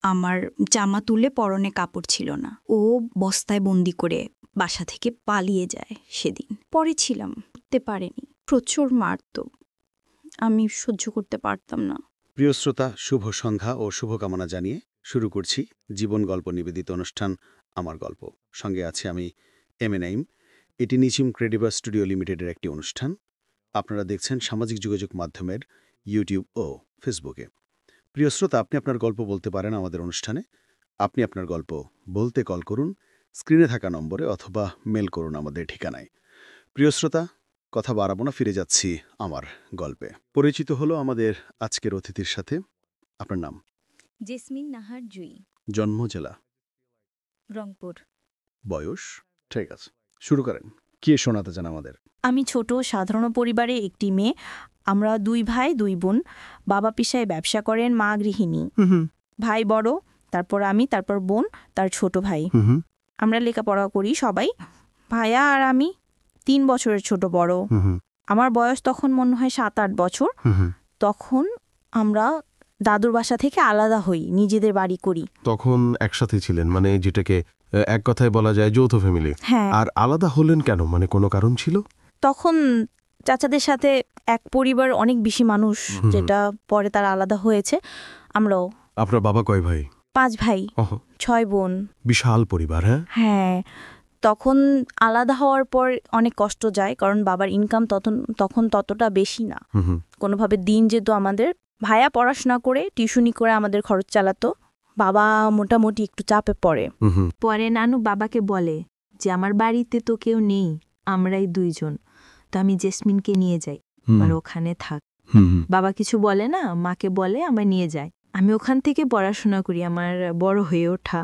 আমার জামা তুলে পরনে কাপড় ছিল না। ও বস্তায় বন্দি করে বাসা থেকে পালিয়ে যায় সেদিন। পরে ছিলাম, করতে পারেনি, প্রচুর মারতো, আমি সহ্য করতে পারতাম না। প্রিয় শ্রোতা, শুভ সন্ধ্যা ও শুভকামনা জানিয়ে শুরু করছি জীবন গল্প নিবেদিত অনুষ্ঠান আমার গল্প। সঙ্গে আছে আমি নাইম। এটি নিচিম ক্রেডিবা স্টুডিও লিমিটেডের একটি অনুষ্ঠান। আপনারা দেখছেন সামাজিক যোগাযোগ মাধ্যমের ইউটিউব ও ফেসবুকে। প্রিয় শ্রোতা, আপনি আপনার গল্প বলতে পারেন আমাদের অনুষ্ঠানে। আপনি আপনার গল্প বলতে কল করুন স্ক্রিনে থাকা নম্বরে অথবা মেল করুন আমাদের ঠিকানায়। প্রিয় শ্রোতা, কথা বাড়াবো না, ফিরে যাচ্ছি আমার গল্পে। পরিচিত হলো আমাদের আজকের অতিথির সাথে। আপনার নাম? জেসমিন নাহার জুই, জন্ম জেলা? রংপুর। বয়স? ঠিক আছে, শুরু করেন। কি শোনাতে চান আমাদের? আমি ছোট সাধারণ পরিবারে একটি মেয়ে। আমরা 2 ভাই 2 বোন। বাবা পেশায় ব্যবসা করেন, মা গৃহিণী। ভাই বড়, তারপর আমি, তারপর বোন, তার ছোট ভাই। আমরা লেখাপড়া করি সবাই। ভাইয়া আর আমি 3 বছরের ছোট বড়। আমার বয়স তখন মনে হয় 7-8 বছর। তখন আমরা দাদুর বাসা থেকে আলাদা হই, নিজেদের বাড়ি করি। তখন একসাথে ছিলেন, মানে যেটাকে এক কথায় বলা যায় যৌথ ফ্যামিলি। হ্যাঁ। আর আলাদা হলেন কেন, মানে কোনো কারণ ছিল? তখন চাচাদের সাথে এক পরিবার, অনেক বেশি মানুষ, যেটা পরে তারা আলাদা হয়েছে। আমরাও। আপনার বাবা কয় ভাই? 5 ভাই, 6 বোন। বিশাল পরিবার। হ্যাঁ হ্যাঁ, তখন আলাদা হওয়ার পর অনেক কষ্ট যায়, কারণ বাবার ইনকাম তখন ততটা বেশি না। কোনোভাবে দিন যেত আমাদের। ভাইয়া পড়াশোনা করে টিউশনি করে আমাদের খরচ চালাতো। বাবা মোটামুটি একটু চাপে পড়ে। পরে নানু বাবাকে বলে যে আমার বাড়িতে তো কেউ নেই, আমরাই 2 জন, তো আমি জেসমিনকে নিয়ে যাই, আর ওখানে থাক। বাবা কিছু বলে না, মাকে বলে আমায় নিয়ে যায়। আমি ওখান থেকে পড়াশোনা করি, আমার বড় হয়ে ওঠা।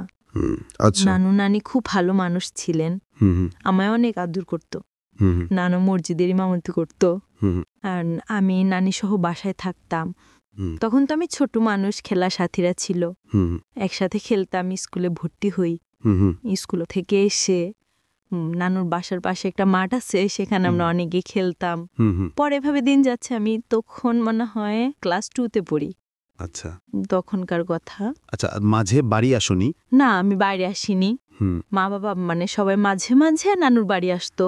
নানু নানি খুব ভালো মানুষ ছিলেন, আমায় অনেক আদর করত। নানু মসজিদের ইমামতি করত, আর আমি নানি সহ বাসায় থাকতাম। তখন তো আমি ছোট মানুষ, খেলা সাথীরা ছিল, একসাথে খেলতাম। স্কুলে ভর্তি হই, স্কুল থেকে এসে নানুর বাসার পাশে একটা মাঠ আছে, সেখানে আমরা অনেকে খেলতাম। পরে এভাবে দিন যাচ্ছে। আমি তখন মনে হয় ক্লাস 2-তে পড়ি। আচ্ছা, তখনকার কথা। আচ্ছা, মাঝে বাড়ি আসনি? না, আমি বাইরে আসিনি। মা বাবা মানে সবাই মাঝে মাঝে নানুর বাড়ি আসতো,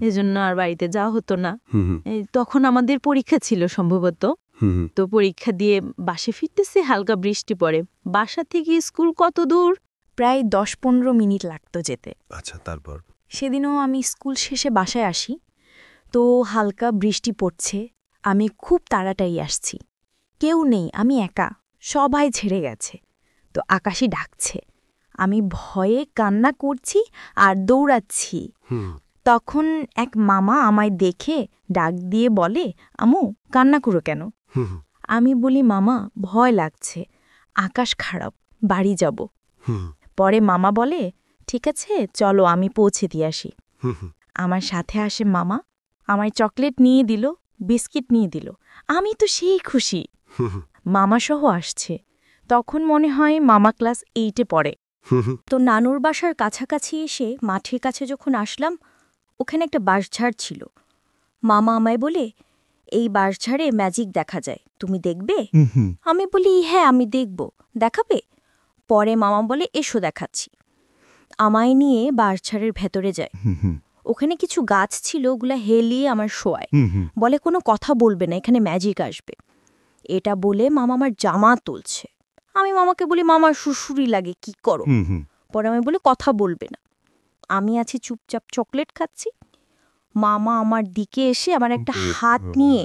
এজন্য আর বাড়িতে যাওয়া হতো না। তখন আমাদের পরীক্ষা ছিল সম্ভবত, তো পরীক্ষা দিয়ে বাসে ফিরতেছে, হালকা বৃষ্টি পড়ে। বাসা থেকে স্কুল কত দূর? প্রায় 10-15 মিনিট লাগতো যেতে। আচ্ছা, তারপর? সেদিনও আমি স্কুল শেষে বাসায় আসি, তো হালকা বৃষ্টি পড়ছে। আমি খুব তাড়াতাড়ি আসছি, কেউ নেই, আমি একা, সবাই ছেড়ে গেছে। তো আকাশই ডাকছে, আমি ভয়ে কান্না করছি আর দৌড়াচ্ছি। তখন এক মামা আমায় দেখে ডাক দিয়ে বলে, আমু কান্না করো কেন? আমি বলি, মামা ভয় লাগছে, আকাশ খারাপ, বাড়ি যাব। পরে মামা বলে, ঠিক আছে চলো, আমি পৌঁছে দিয়ে আসি। আমার সাথে আসে মামা, আমায় চকলেট নিয়ে দিল, বিস্কিট নিয়ে দিল। আমি তো সেই খুশি, মামা সহ আসছে। তখন মনে হয় মামা ক্লাস 8-এ পড়ে। তো নানুর বাসার কাছাকাছি এসে মাঠের কাছে যখন আসলাম, ওখানে একটা বাঁশঝাড় ছিল। মামা আমায় বলে, এই বাঁশঝাড়ে ম্যাজিক দেখা যায়, তুমি দেখবে? আমি বলি, হ্যাঁ আমি দেখব, দেখাবে? পরে মামা বলে, এসো দেখাচ্ছি। আমায় নিয়ে বাঁশঝাড়ের ভেতরে যায়। ওখানে কিছু গাছ ছিল, ওগুলা হেলিয়ে আমার শোয়ায়। বলে, কোনো কথা বলবে না, এখানে ম্যাজিক আসবে। এটা বলে মামা আমার জামা তুলছে। আমি মামাকে বলি, মামার সুরসুরি লাগে, কি করো? পরে আমি বলি, কথা বলবে না। আমি আছি চুপচাপ চকলেট খাচ্ছি। মামা আমার দিকে এসে আমার একটা হাত নিয়ে,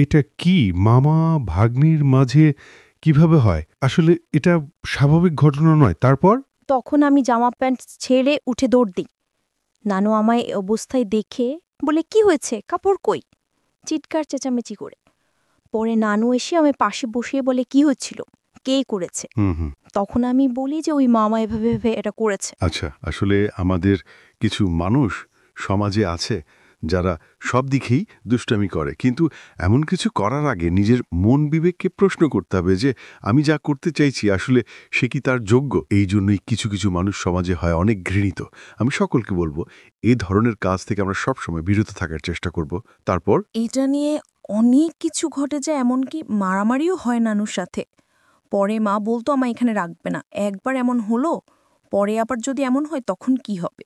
এটা কি মামা ভাগ্নির মাঝে কিভাবে হয়? আসলে এটা স্বাভাবিক ঘটনা নয়। তারপর? তখন আমি জামা প্যান্ট ছেড়ে উঠে দৌড় দিই। নানু আমায় অবস্থায় দেখে বলে, কি হয়েছে, কাপড় কই? চিৎকার চেঁচামেচি করে। পরে নানু এসে আমার পাশে বসিয়ে বলে, কি হচ্ছিল, কে করেছে? তখন আমি বলি যে ওই মামা এভাবে এটা করেছে। আচ্ছা, আসলে আমাদের কিছু মানুষ সমাজে আছে যারা সব দিকেই দুষ্টামি করে, কিন্তু এমন কিছু করার আগে নিজের মন বিবেককে প্রশ্ন করতে হবে যে আমি যা করতে চাইছি আসলে সে কি তার যোগ্য। এই জন্যই কিছু কিছু মানুষ সমাজে হয় অনেক ঘৃণিত। আমি সকলকে বলবো, এই ধরনের কাজ থেকে আমরা সবসময় বিরত থাকার চেষ্টা করব। তারপর এটা নিয়ে অনেক কিছু ঘটে যায়, এমনকি মারামারিও হয় নানুর সাথে। পরে মা বলতো আমায় এখানে রাখবে না, একবার এমন হলো, পরে আবার যদি এমন হয় তখন কি হবে।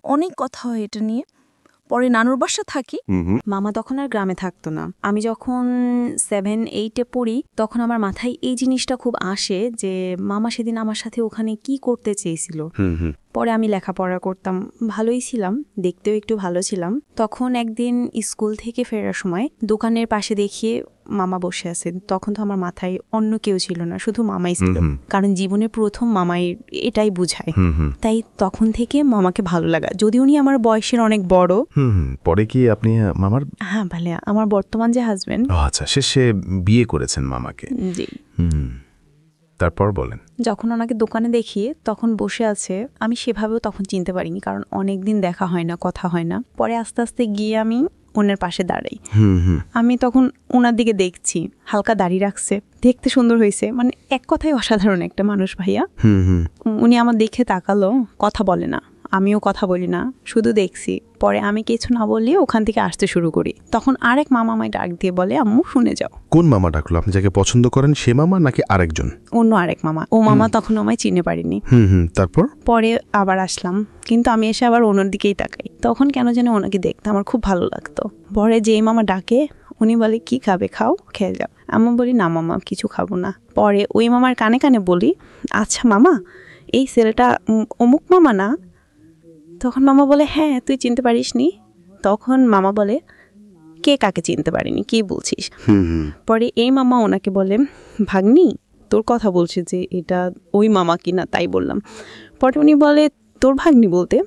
অনেক কথা হয় এটা নিয়ে। পরে নানুর বাসা থাকি। মামা তখন আর গ্রামে থাকতো না। আমি যখন 7-8-এ পড়ি তখন আমার মাথায় এই জিনিসটা খুব আসে যে মামা সেদিন আমার সাথে ওখানে কি করতে চেয়েছিল। পরে আমি লেখাপড়া করতাম, ভালোই ছিলাম, দেখতেও একটু ভালো ছিলাম। তখন একদিন স্কুল থেকে ফেরার সময় দোকানের পাশে দেখিয়ে মামা বসে আছেন। তখন তো আমার মাথায় অন্য কেউ ছিল না, শুধু মামাই ছিল, কারণ জীবনে প্রথম মামাই এটাই বুঝায়। তাই তখন থেকে মামাকে ভালো লাগা, যদি উনি আমার বয়সের অনেক বড়। পরে কি আপনি মামার? হ্যাঁ ভালিয়া, আমার বর্তমান যে হাজবেন্ড। আচ্ছা, শেষে বিয়ে করেছেন মামাকে? জি। তারপর বলেন। যখন ওনাকে দোকানে দেখি তখন বসে আছে, আমি সেভাবেও তখন চিনতে পারিনি, কারণ অনেক দিন দেখা হয় না, কথা হয় না। পরে আস্তে আস্তে গিয়ে আমি ওনার পাশে দাঁড়াই। আমি তখন ওনার দিকে দেখছি, হালকা দাড়ি রাখছে, দেখতে সুন্দর হয়েছে, মানে এক কথায় অসাধারণ একটা মানুষ ভাইয়া। উনি আমার দেখে তাকালো, কথা বলে না, আমিও কথা বলি না, শুধু দেখছি। পরে আমি কিছু না বললে ওখান থেকে আসতে শুরু করি। তখন আরেক মামা আমায় ডাক দিয়ে বলে, আম্মু শুনে যাও। কোন মামা ডাকলো? আপনি যাকে পছন্দ করেন সে মামা নাকি আরেকজন? অন্য আরেক মামা। ও মামা তখন আমায় চিনে পারিনি। তারপর? পরে আবার আসলাম, কিন্তু আমি এসে আবার ওনার দিকেই তাকাই। তখন কেন যেন ওনাকে দেখতে আমার খুব ভালো লাগতো। পরে যেই মামা ডাকে উনি বলে, কি খাবে? খাও, খেয়ে যাও। আমি বলি, না মামা, কিছু খাবো না। পরে ওই মামার কানে কানে বলি, আচ্ছা মামা, এই ছেলেটা অমুক মামা না? তখন মামা বলে, হ্যাঁ, তুই চিনতে পারিসনি? তখন মামা বলে, কে কাকে চিনতে পারিনি, কি বলছিস? পরে এই মামা ওনাকে বলে, ভাগ্নি, তোর কথা বলছে যে এটা ওই মামা কিনা, তাই বললাম। পরে উনি বলে, তোর ভাগ্নি বলতে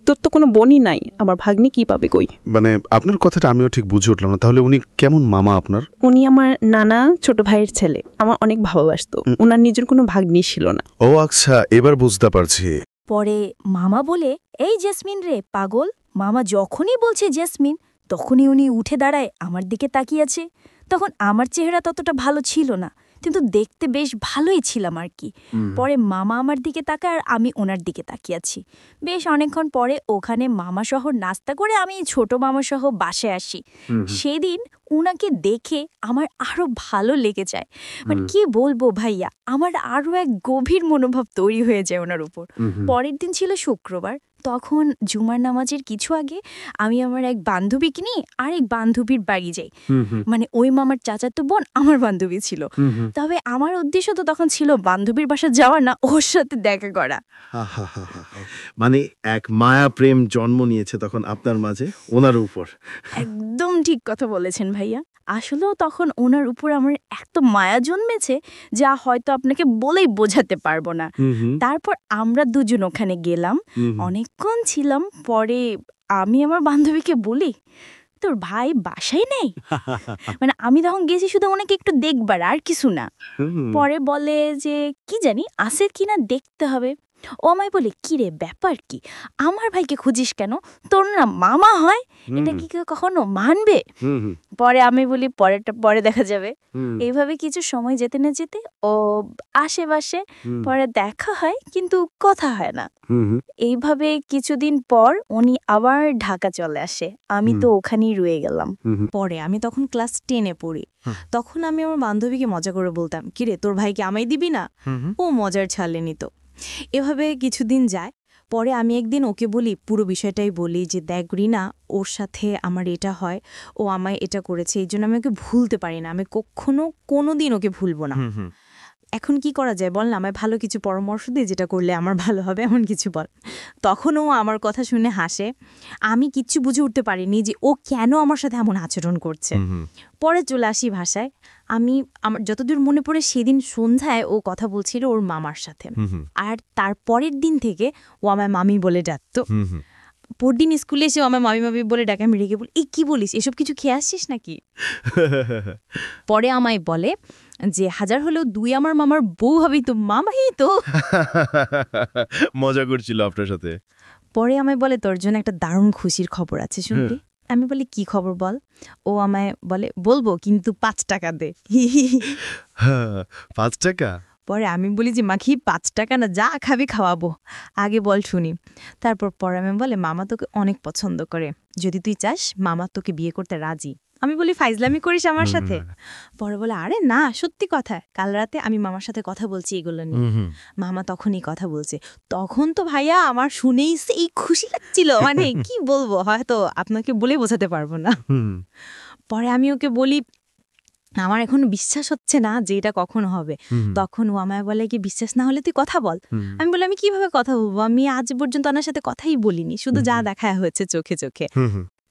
তোর তো কোনো বোনই নাই, আবার ভাগ্নি কি পাবে কই? মানে আপনার কথাটা আমিও ঠিক বুঝে উঠলাম না। তাহলে উনি কেমন মামা আপনার? উনি আমার নানা ছোট ভাইয়ের ছেলে, আমার অনেক ভালোবাসতো। ওনার নিজের কোনো ভাগ্নি ছিল না। ও আচ্ছা, এবার বুঝতে পারছি। পরে মামা বলে, এই জেসমিন রে পাগল। মামা যখনই বলছে জেসমিন, তখনই উনি উঠে দাঁড়ায়, আমার দিকে তাকিয়ে আছে। তখন আমার চেহারা ততটা ভালো ছিল না, কিন্তু দেখতে বেশ ভালোই ছিলাম আর কি। পরে মামা আমার দিকে তাকায় আর আমি ওনার দিকে তাকিয়ে আছি। বেশ অনেকক্ষণ পরে ওখানে মামা সহ নাস্তা করে আমি ছোট মামা সহ বাসায় আসি। সেদিন উনাকে দেখে আমার আরো ভালো লেগে যায়। মানে কি বলবো ভাইয়া, আমার আরো এক গভীর মনোভাব তৈরি হয়ে যায় ওনার উপর। পরের দিন ছিল শুক্রবার। তখন জুমার নামাজের কিছু আগে আমি আমার এক বান্ধবীকে নিয়ে আরেক বান্ধবীর বাড়ি যাই। মানে ওই মামার চাচাতো বোন আমার বান্ধবী ছিল। তবে আমার উদ্দেশ্য তো তখন ছিল বান্ধবীর বাসা যাওয়া না, ওর সাথে দেখা করা। মানে এক মায়া প্রেম জন্ম নিয়েছে তখন আপনার মাঝে ওনার উপর। একদম ঠিক কথা বলেছেন ভাইয়া। আসলেও তখন ওনার উপর আমার এত মায়া জন্মেছে যা হয়তো আপনাকে বলেই বোঝাতে পারবো না। তারপর আমরা দুজন ওখানে গেলাম, অনেকক্ষণ ছিলাম। পরে আমি আমার বান্ধবীকে বলি, তোর ভাই বাসায় নেই? মানে আমি তখন গেছি শুধু ওনাকে একটু দেখবার, আর কিছু না। পরে বলে যে কি জানি আছে কিনা দেখতে হবে। ও আমায় বলে, কি রে ব্যাপার কি, আমার ভাইকে খুঁজিস কেন? তোর না মামা হয়, এটা কি কেউ কখনো মানবে? পরে আমি বলি, পরেরটা পরে দেখা যাবে। এইভাবে কিছু সময় যেতে না যেতে ও আশেপাশে, পরে দেখা হয় কিন্তু কথা হয় না। এইভাবে কিছুদিন পর উনি আবার ঢাকা চলে আসে, আমি তো ওখানেই রয়ে গেলাম। পরে আমি তখন ক্লাস 10-এ পড়ি। তখন আমি আমার বান্ধবীকে মজা করে বলতাম, কিরে তোর ভাইকে আমায় দিবি না? ও মজার ছাড়লে নিত। এভাবে কিছুদিন যায়। পরে আমি একদিন ওকে বলি, পুরো বিষয়টাই বলি যে দেখ রিনা, ওর সাথে আমার এটা হয়, ও আমায় এটা করেছে, এই জন্য আমি ওকে ভুলতে পারি না, আমি কখনো কোনোদিন ওকে ভুলবো না। এখন কি করা যায় বল না, আমায় ভালো কিছু পরামর্শ দিয়ে যেটা করলে আমার ভালো হবে, এমন কিছু বল। তখন ও আমার কথা শুনে হাসে। আমি কিচ্ছু বুঝে উঠতে পারিনি যে ও কেন আমার সাথে এমন আচরণ করছে। পরে চলে আসি ভাষায়। আমার যতদূর মনে পড়ে সেদিন সন্ধ্যায় ও কথা বলছিল ওর মামার সাথে, আর তার পরের দিন থেকে ও আমায় মামি বলে ডাকতো। পরদিন স্কুলে এসে আমার মামি মামি বলে ডাকে, আমি রেগে বলি, এই কি বলিস, এসব কিছু খেয়ে আসছিস নাকি? পরে আমায় বলে যে হাজার হলেও দুই আমার মামার বউ হবি তো, মামাই তো। মজা করছিল আপনার সাথে। পরে আমায় বলে, তোর জন্য একটা দারুণ খুশির খবর আছে, শুনবি? আমি বলি, কি খবর বল? ও আমায় বলে, বলবো কিন্তু 5 টাকা দে। 5 টাকা? পরে আমি বলি যে মাখি 5 টাকা না, যা খাবি খাওয়াবো, আগে বল শুনি। তারপর পরে আমি বলে, মামা তোকে অনেক পছন্দ করে, যদি তুই চাস মামা তোকে বিয়ে করতে রাজি। আমি বলি ফাইজলামি করিস আমার সাথে? পরে বলে আরে না, সত্যি কথা, কাল রাতে আমি মামার সাথে কথা বলছি এগুলো নিয়ে। মামা তখনই কথা বলছে, তখন তো ভাইয়া আমার শুনেই সেই খুশি লাগছিল, মানে কি বলবো, হয়তো আপনাকে বলে বোঝাতে পারবো না। পরে আমি ওকে বলি আমার এখন বিশ্বাস হচ্ছে না যে এটা কখন হবে। তখন ও আমায় বলে কি বিশ্বাস না হলে তুই কথা বল। আমি বলি আমি কিভাবে কথা বলবো, আমি আজ পর্যন্ত ওনার সাথে কথাই বলিনি, শুধু যা দেখা হয়েছে চোখে চোখে।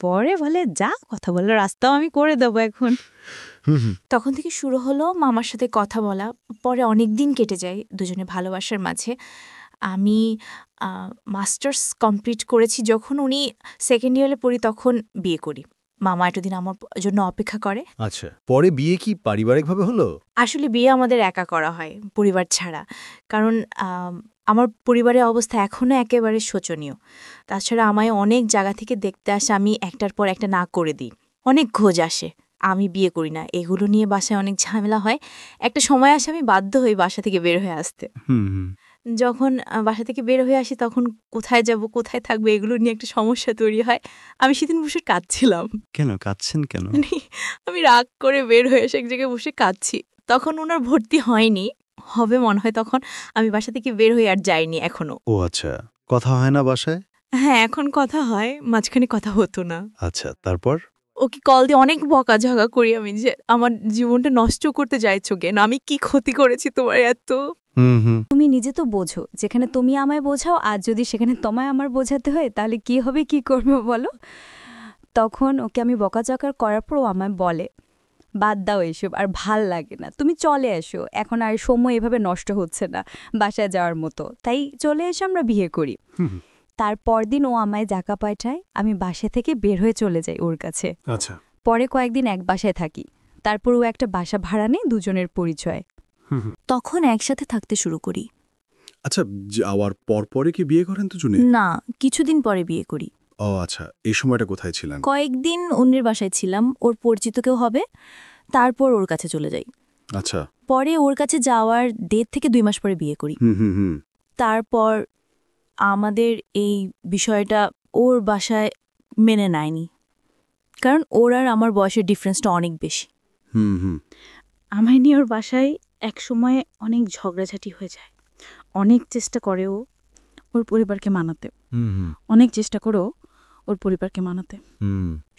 পরে বলে যা কথা বলার রাস্তাও আমি করে দেবো এখন। তখন থেকে শুরু হলো মামার সাথে কথা বলা। পরে অনেক দিন কেটে যায় দুজনে ভালোবাসার মাঝে। আমি মাস্টার্স কমপ্লিট করেছি যখন, উনি সেকেন্ড ইয়ারে পড়ি, তখন বিয়ে করি। মামা এতদিন আমার জন্য অপেক্ষা করে। আচ্ছা, পরে বিয়ে কি পারিবারিকভাবে হলো? আসলে বিয়ে আমাদের একা করা হয়, পরিবার ছাড়া। কারণ আমার পরিবারের অবস্থা এখনও একেবারে শোচনীয়। তাছাড়া আমায় অনেক জায়গা থেকে দেখতে আসে, আমি একটার পর একটা না করে দিই, অনেক খোঁজ আসে, আমি বিয়ে করি না, এগুলো নিয়ে বাসায় অনেক ঝামেলা হয়। একটা সময় আসে আমি বাধ্য হই বাসা থেকে বের হয়ে আসতে। যখন বাসা থেকে বের হয়ে আসি তখন কোথায় যাব, কোথায় থাকবো, এগুলো নিয়ে একটা সমস্যা তৈরি হয়। আমি সেদিন বসে কাঁদছিলাম। কেন কাঁদছেন কেন? আমি রাগ করে বের হয়ে এসে এক জায়গায় বসে কাঁদছি। তখন ওনার ভর্তি হয়নি, হবে মনে হয়। তখন আমি বাসা থেকে বের হয়ে আর যাইনি এখনো। ও আচ্ছা, কথা হয় না বাসায়? হ্যাঁ, এখন কথা হয়, মাঝখানে কথা হতো না। আচ্ছা, তারপর? ওকে কল দিয়ে অনেক বকাঝকা করি আমি, যে আমার জীবনটা নষ্ট করতে যাইছো কেন, আমি কি ক্ষতি করেছি তোমার এত। তুমি নিজে তো বোঝো, যেখানে তুমি আমায় বোঝাও, আর যদি সেখানে তোমায় আমার বোঝাতে হয় তাহলে কি হবে, কি করবে বলো। তখন ওকে আমি বকাঝকা করার পরও আমায় বলে বাদ দাও এসব, আর ভাল লাগে না, তুমি চলে এসো, এখন আর সময় এভাবে নষ্ট হচ্ছে না বাসায় যাওয়ার মতো, তাই চলে এসো, আমরা বিয়ে করি। তারপর দিন ও আমায় জাকা পাঠায়, আমি বাসা থেকে বের হয়ে চলে যাই ওর কাছে। আচ্ছা, পরে কয়েকদিন এক বাসায় থাকি, তারপর ও একটা বাসা ভাড়া নেয়, দুজনের পরিচয়। তখন একসাথে থাকতে শুরু করি। আচ্ছা, যাওয়ার পরে কি বিয়ে করেন দুজনে? না, কিছুদিন পরে বিয়ে করি। ও আচ্ছা, এই সময়টা কোথায় ছিলেন? কয়েকদিন অন্যের বাসায় ছিলাম, ওর পরিচিত কেউ হবে, তারপর ওর কাছে চলে যাই। আচ্ছা, পরে ওর কাছে যাওয়ার 1.5 থেকে 2 মাস পরে বিয়ে করি। তারপর আমাদের এই বিষয়টা ওর বাসায় মেনে নেয়নি, কারণ ওর আর আমার বয়সের ডিফারেন্সটা অনেক বেশি। আমায় নিয়ে ওর বাসায় এক সময়ে অনেক ঝগড়াঝাটি হয়ে যায়। অনেক চেষ্টা করে ও ওর পরিবারকে মানাতে, অনেক চেষ্টা করেও ওর পরিবারকে মানাতে।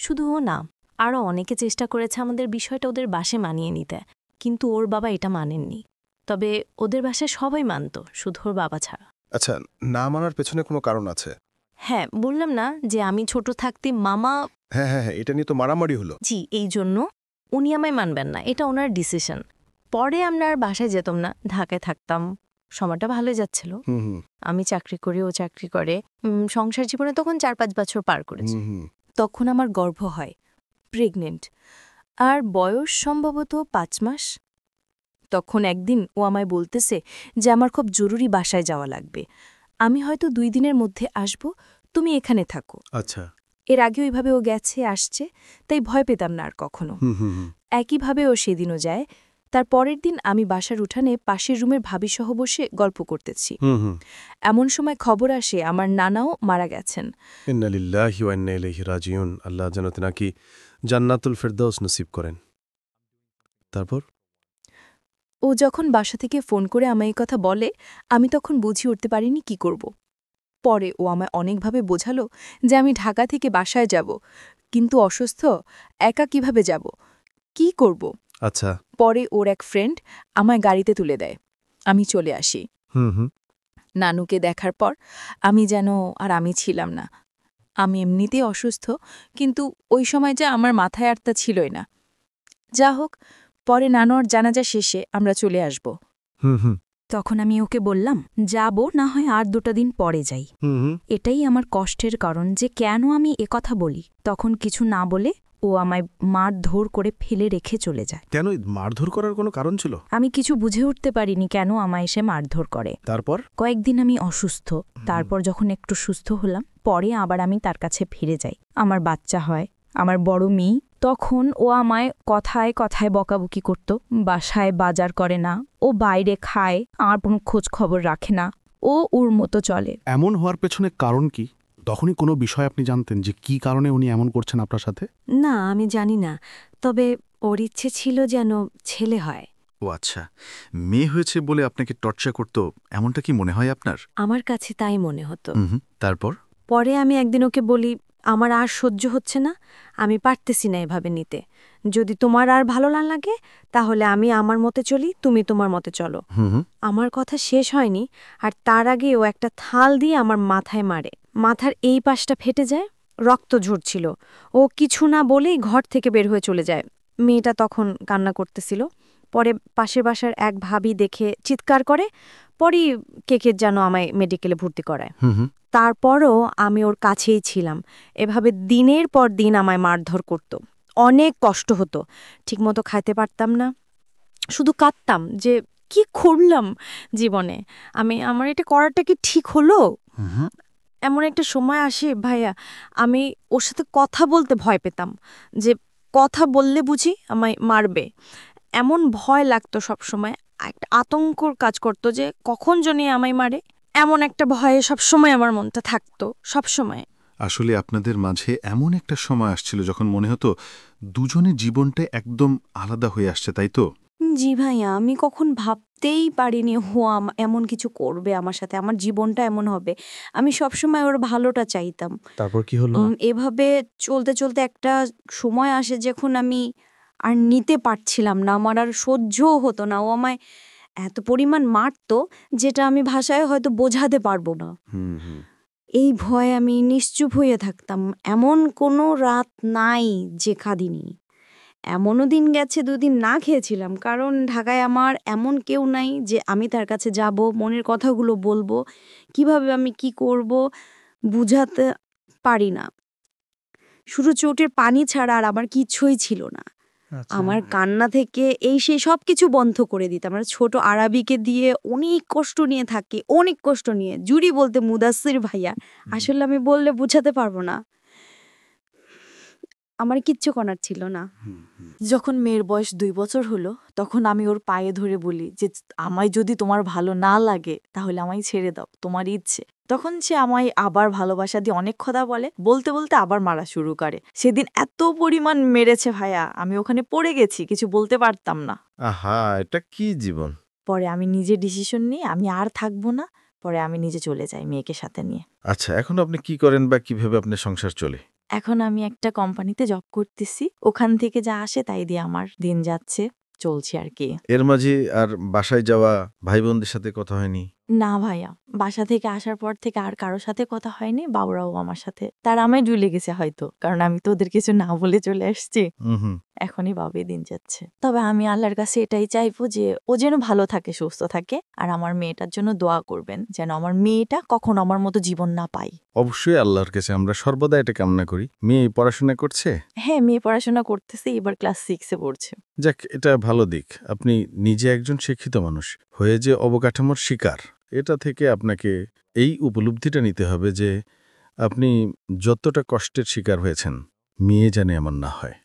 শুধু ও না, আরও অনেকে চেষ্টা করেছে আমাদের বিষয়টা ওদের বাসে মানিয়ে নিতে, কিন্তু ওর বাবা এটা মানেননি। তবে ওদের বাসায় সবাই মানত, শুধু ওর বাবা ছাড়া। আচ্ছা, না মানার পেছনে কোনো কারণ আছে? হ্যাঁ, বললাম না যে আমি ছোট থাকতে মামা। হ্যাঁ হ্যাঁ হ্যাঁ, এটা নিয়ে তো মারামারি হলো। জি, এই জন্য উনি আমায় মানবেন না, এটা ওনার ডিসিশন। পরে আমরা আর বাসায় যেতাম না, ঢাকায় থাকতাম, সময়টা ভালোই যাচ্ছিল। আমি চাকরি করি, ও চাকরি করে, সংসার জীবনে তখন 4-5 বছর পার করেছি। তখন আমার গর্ভ হয়, প্রেগনেন্ট, আর বয়স সম্ভবত 5 মাস। তখন একদিন ও আমায় বলতেছে যে আমার খুব জরুরি বাসায় যাওয়া লাগবে, আমি হয়তো 2 দিনের মধ্যে আসব, তুমি এখানে থাকো। আচ্ছা, এর আগে ওইভাবে ও গেছে আসছে, তাই ভয় পেতাম না আর কখনো। একইভাবে ও সেদিনও যায়। তার পরের দিন আমি বাসার উঠানে পাশের রুমের ভাবিসহ বসে গল্প করতেছি। এমন সময় খবর আসে আমার নানাও মারা গেছেন। ইন্না লিল্লাহি ওয়া ইন্না ইলাইহি রাজিউন। আল্লাহ যেন নাকি জান্নাতুল ফেরদাউস নসিব করেন। তারপর ও যখন বাসা থেকে ফোন করে আমায় এই কথা বলে, আমি তখন বুঝিয়ে উঠতে পারিনি কি করব। পরে ও আমায় অনেকভাবে বোঝালো যে আমি ঢাকা থেকে বাসায় যাব, কিন্তু অসুস্থ, একা কিভাবে যাব, কি করব। আচ্ছা, পরে ওর এক ফ্রেন্ড আমায় গাড়িতে তুলে দেয়, আমি চলে আসি। নানুকে দেখার পর আমি যেন আর আমি ছিলাম না। আমি এমনিতেই অসুস্থ, কিন্তু ওই সময় যা আমার মাথায় আর তা ছিলই না। যা হোক, পরে নানুর জানাজা শেষে আমরা চলে আসব। তখন আমি ওকে বললাম যাব, না হয় আর 2টা দিন পরে যাই। এটাই আমার কষ্টের কারণ যে কেন আমি একথা বলি। তখন কিছু না বলে ও আমায় মারধর করে ফেলে রেখে চলে যায়। কেন মারধর করার কোনো কারণ ছিল? আমি কিছু বুঝে উঠতে পারিনি কেন আমায় এসে মারধর করে। তারপর কয়েকদিন আমি অসুস্থ, তারপর যখন একটু সুস্থ হলাম, পরে আবার আমি তার কাছে ফিরে যাই। আমার বাচ্চা হয়, আমার বড় মেয়ে। তখন ও আমায় কথায় কথায় বকাবকি করত, বাসায় বাজার করে না, ও বাইরে খায়, আর কোনো খোঁজ খবর রাখে না, ও ওর মতো চলে। এমন হওয়ার পেছনে কারণ কি? তখনই কোনো বিষয় আপনি জানতেন যে কি কারণে উনি এমন করছেন আপনার সাথে? না, আমি জানি না। তবে ওর ইচ্ছে ছিল যেন ছেলে হয়। ও আচ্ছা, মেয়ে হয়েছে বলে আপনাকে টর্চার করত, এমনটা কি মনে হয় আপনার? আমার কাছে তাই মনে হতো। তারপর? পরে আমি একদিন ওকে বলি, আমার আর সহ্য হচ্ছে না, আমি পারতেছি না এভাবে নিতে। যদি তোমার আর ভালো না লাগে তাহলে আমি আমার মতে চলি, তুমি তোমার মতে চলো। আমার কথা শেষ হয়নি, আর তার আগে ও একটা থাল দিয়ে আমার মাথায় মারে। মাথার এই পাশটা ফেটে যায়, রক্ত ঝরছিল। ও কিছু না বলেই ঘর থেকে বের হয়ে চলে যায়। মেয়েটা তখন কান্না করতেছিল। পরে পাশের বাসার এক ভাবি দেখে চিৎকার করে, পরই কেকের যেন আমায় মেডিকেলে ভর্তি করায়। তারপরও আমি ওর কাছেই ছিলাম। এভাবে দিনের পর দিন আমায় মারধর করত। অনেক কষ্ট হতো, ঠিকমতো খাইতে পারতাম না, শুধু কাঁদতাম যে কি করলাম জীবনে, আমার এটা করাটা কি ঠিক হলো? এমন একটা সময় আসে ভাইয়া, আমি ওর সাথে কথা বলতে ভয় পেতাম, যে কথা বললে বুঝি আমায় মারবে। এমন ভয় লাগতো সবসময়, একটা আতঙ্কর কাজ করতো যে কখন জনি আমায় মারে। এমন একটা ভয়ে সবসময় আমার মনটা থাকতো, সবসময়। আসলে আপনাদের মাঝে এমন একটা সময় আসছিল যখন মনে হতো দুজনের জীবনটা একদম আলাদা হয়ে আসছে, তাই তো? জি ভাইয়া, আমি কখন ভাবতেই পারিনি এমন কিছু করবে আমার সাথে, আমার জীবনটা এমন হবে। আমি সবসময় ওর ভালোটা চাইতাম। তারপর কি হলো? এভাবে চলতে চলতে একটা সময় আসে যখন আমি আর নিতে পারছিলাম না, আমার আর সহ্যও হতো না। ও আমায় এত পরিমাণ মারতো যেটা আমি ভাষায় হয়তো বোঝাতে পারবো না। এই ভয়ে আমি নিশ্চুপ হয়ে থাকতাম। এমন কোনো রাত নাই যে কাঁদিনি। এমনও দিন গেছে 2 দিন না খেয়েছিলাম, কারণ ঢাকায় আমার এমন কেউ নাই যে আমি তার কাছে যাব, মনের কথাগুলো বলবো। কিভাবে আমি কি করব বুঝাতে পারি না। শুধু চোটের পানি ছাড়া আর আমার কিছুই ছিল না। আমার কান্না থেকে সেই সব কিছু বন্ধ করে দিতাম। আমরা ছোট আরাবিকে দিয়ে অনেক কষ্ট নিয়ে থাকি, অনেক কষ্ট নিয়ে। জুরি বলতে মুদাসসির ভাইয়া, আসলে আমি বললে বুঝাতে পারবো না। আমার কিচ্ছু করার ছিল না। যখন মেয়ের বয়স 2 বছর হলো, তখন আমি ওর পায়ে ধরে বলি যে আমায় যদি তোমার ভালো না লাগে তাহলে আমায় ছেড়ে দাও, তোমার ইচ্ছে। তখন সে আমায় আবার ভালোবাসা দিয়ে অনেক কথা বলে, বলতে বলতে আবার মারা শুরু করে। সেদিন এত পরিমাণ মেরেছে ভাইয়া, আমি ওখানে পড়ে গেছি, কিছু বলতে পারতাম না। আহা, এটা কি জীবন! পরে আমি নিজে ডিসিশন নিয়ে আমি আর থাকবো না। পরে আমি নিজে চলে যাই মেয়েকে সাথে নিয়ে। আচ্ছা, এখন আপনি কি করেন বা কিভাবে আপনার সংসার চলে? এখন আমি একটা কোম্পানিতে জব করতেছি, ওখান থেকে যা আসে তাই দিয়ে আমার দিন যাচ্ছে, চলছে আর কি। এর মাঝে আর বাসায় যাওয়া, ভাই বোনদের সাথে কথা হয়নি? না ভাইয়া, বাসা থেকে আসার পর থেকে আর কারোর সাথে কথা হয়নি। বাবুরাও আমার সাথে, তারা আমায় জুলে গেছে হয়তো, কারণ আমি তো ওদের কিছু না বলে চলে আসছি। এখনই ভাবে দিন যাচ্ছে। তবে আমি আল্লাহর কাছে এটাই চাইবো যে ও যেন ভালো থাকে, সুস্থ থাকে, আর আমার মেয়েটার জন্য দোয়া করবেন যেন আমার মেয়েটা কখনো আমার মতো জীবন না পায়। অবশ্যই আল্লাহর কাছে আমরা সর্বদা এটা কামনা করি। মেয়ে পড়াশোনা করছে? হ্যাঁ, মেয়ে পড়াশোনা করতেছে, এবার ক্লাস 6-এ পড়ছে। যাক, এটা ভালো দিক। আপনি নিজে একজন শিক্ষিত মানুষ হয়ে যে অবকাঠামোর শিকার, এটা থেকে আপনাকে এই উপলব্ধিটা নিতে হবে যে আপনি যতটা কষ্টের শিকার হয়েছেন, মেয়ে যেন এমন না হয়।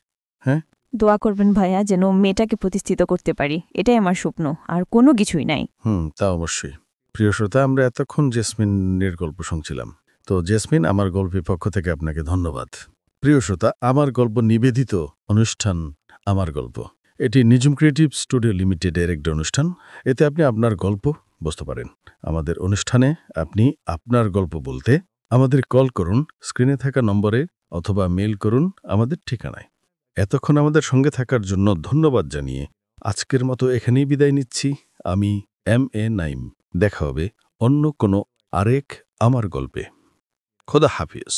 হ্যাঁ, দোয়া করবেন ভাইয়া যেন মেয়েটাকে প্রতিষ্ঠিত করতে পারি, এটাই আমার স্বপ্ন, আর কোনো কিছুই নাই। তা অবশ্যই। প্রিয় শ্রোতা, আমরা এতক্ষণ জেসমিনের গল্প শুনছিলাম। তো জেসমিন, আমার গল্পের পক্ষ থেকে আপনাকে ধন্যবাদ। প্রিয় শ্রোতা, আমার গল্প নিবেদিত অনুষ্ঠান আমার গল্প, এটি নিজুম ক্রিয়েটিভ স্টুডিও লিমিটেডের একটি অনুষ্ঠান। এতে আপনি আপনার গল্প বলতে পারেন। আমাদের অনুষ্ঠানে আপনি আপনার গল্প বলতে আমাদের কল করুন স্ক্রিনে থাকা নম্বরে, অথবা মেইল করুন আমাদের ঠিকানায়। এতক্ষণ আমাদের সঙ্গে থাকার জন্য ধন্যবাদ জানিয়ে আজকের মতো এখানেই বিদায় নিচ্ছি। আমি MA নাইম। দেখা হবে অন্য কোনো আরেক আমার গল্পে। খোদা হাফিজ।